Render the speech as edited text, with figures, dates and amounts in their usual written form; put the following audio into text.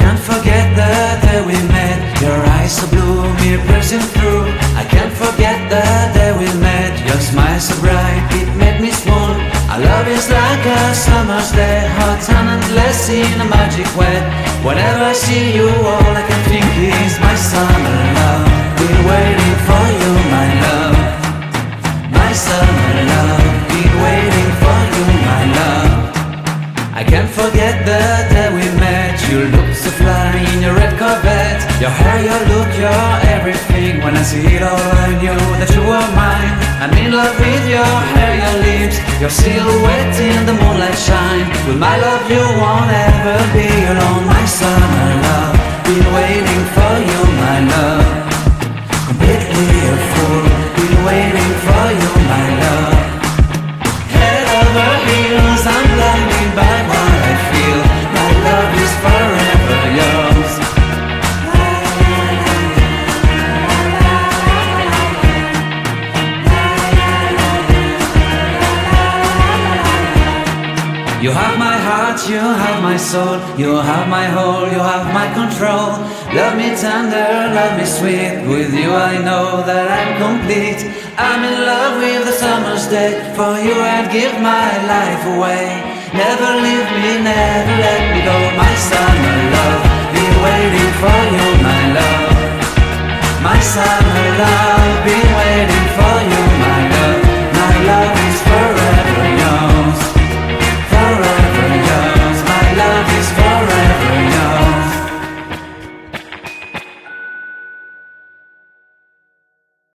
can't forget the day we met. Your eyes so blue, me piercing through. I can't forget the day we met. Your smile so bright, it made me swoon. Our love is like a summer's day, hot and endless in a magic way. Whenever I see you, all I can think is my summer love. Been waiting for you, my love. My summer love. Been waiting for you, my love. I can't forget the day we met. You look so fly in your red Corvette. Your hair, your look, your everything. When I see it all, I knew that you were mine. I'm in love with your hair, your lips, your silhouette in the moonlight shine. With my love you won't ever be alone. My summer love, been waiting for you, my love. Completely a fool, been waiting for you, my love. Head over heels, I'm blinded by what I feel. My love is forever yours. You have my heart, you have my soul. You have my whole, you have my control. Love me tender, love me sweet. With you I know that I'm complete. I'm in love with the summer's day. For you I'd give my life away. Never leave me, never let me go. My summer love, been waiting for you, my love. My summer love.